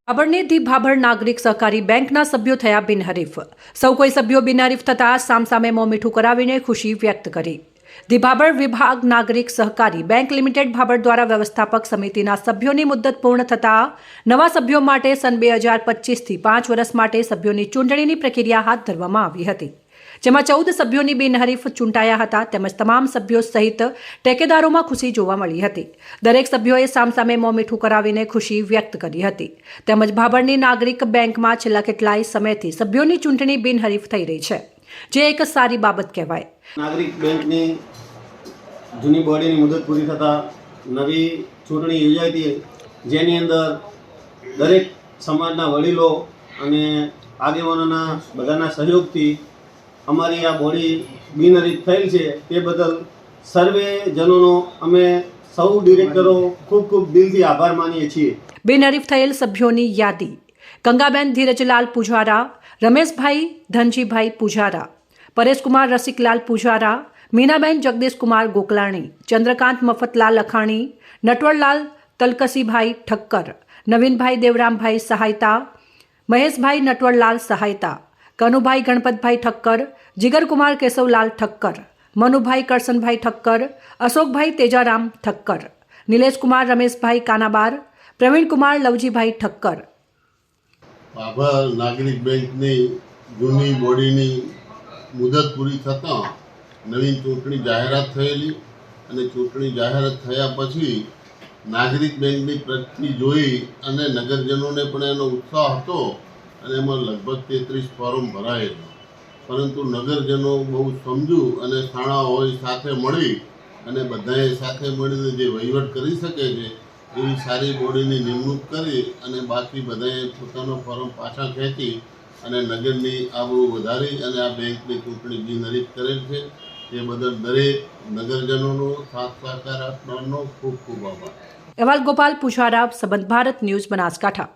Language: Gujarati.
ભાભરની ધી ભાભર નાગરિક સહકારી બેંકના સભ્યો થયા બિનહરીફ। સૌ કોઈ સભ્યો બિનહરીફ થતા સામસામે મોં મીઠું કરાવીને ખુશી વ્યક્ત કરી। ધી ભાભર વિભાગ નાગરિક સહકારી બેંક લિમિટેડ ભાભર દ્વારા વ્યવસ્થાપક સમિતિના સભ્યોની મુદ્દત પૂર્ણ થતા નવા સભ્યો માટે સન 2025થી 5 વર્ષ માટે સભ્યોની ચૂંટણીની પ્રક્રિયા હાથ ધરવામાં આવી હતી, જેમાં 14 સભ્યોની બિનહરીફ ચૂંટાયા હતા તેમજ તમામ સભ્યો સહિત ટેકેદારોમાં ખુશી જોવા મળી હતી। દરેક સભ્યોએ સામસામે મોં મીઠું કરાવીને ખુશી વ્યક્ત કરી હતી તેમજ ભાભરની નાગરિક બેંકમાં છેલ્લા કેટલાય સમયથી સભ્યોની ચૂંટણી બિનહરીફ થઈ રહી છે, જે એક સારી બાબત કહેવાય। નાગરિક બેંકની જૂની બોડીની મુદત પૂરી થતા નવી ચૂંટણી યોજાઈ હતી, જેની અંદર દરેક સમાજના વડીલો અને આગેવાનોના બધાના સહયોગથી અમારી આ બોડી બિનહરીફ થયેલ છે, તે બદલ સર્વે જનોનો અમે સૌ ડિરેક્ટરો ખૂબ ખૂબ દિલથી આભાર માનીએ છીએ। બિનહરીફ થયેલ સભ્યોની યાદી: ગંગાબેન ધીરજલાલ પૂજારા, રમેશભાઈ ધનજીભાઈ પૂજારા, પરેશકુમાર રસિકલાલ પૂજારા, મીનાબેન જગદીશકુમાર ગોકલાણી, ચંદ્રકાંત મફતલાલ લખાણી, નટવરલાલ તલકસીભાઈ ઠક્કર, નવીનભાઈ દેવરામભાઈ સહાયતા, મહેશભાઈ નટવરલાલ સહાયતા, કનુભાઈ ગણપતભાઈ ઠક્કર, જીગરકુમાર કેશવલાલ ઠક્કર, મનુભાઈ કરશનભાઈ ઠક્કર, અશોકભાઈ તેજારામ ઠક્કર, નિલેશકુમાર રમેશભાઈ કાનાબાર, પ્રવીણકુમાર લવજીભાઈ ઠક્કર। ભાભર નાગરિક બેંકની જૂની બોડીની મુદત પૂરી થતાં નવીન ચૂંટણી જાહેરાત થયેલી અને ચૂંટણી જાહેરાત થયા પછી નાગરિક બેંકની પ્રગતિ જોઈ અને નગરજનોને પણ એનો ઉત્સાહ હતો અને એમાં લગભગ 33 ફોર્મ ભરાયેલા, પરંતુ નગરજનો બહુ સમજુ અને શાણા હોય સાથે મળી અને બધાએ સાથે મળીને જે વહીવટ કરી શકે છે એવી સારી બોડીની નિમણૂક કરી અને બાકી બધાએ પોતાનો ફોર્મ પાછા ખેંચી અને નગરની આબરૂ વધારી અને આ બેંકની ચૂંટણી બિનહરીફ કરેલ છે। એ બદલ દરેક નગરજનોનો સાથ સહકાર આપનારનો ખૂબ ખૂબ આભાર। અહેવાલ ગોપાલ પૂજારા, સંબંધ ભારત ન્યૂઝ, બનાસકાંઠા।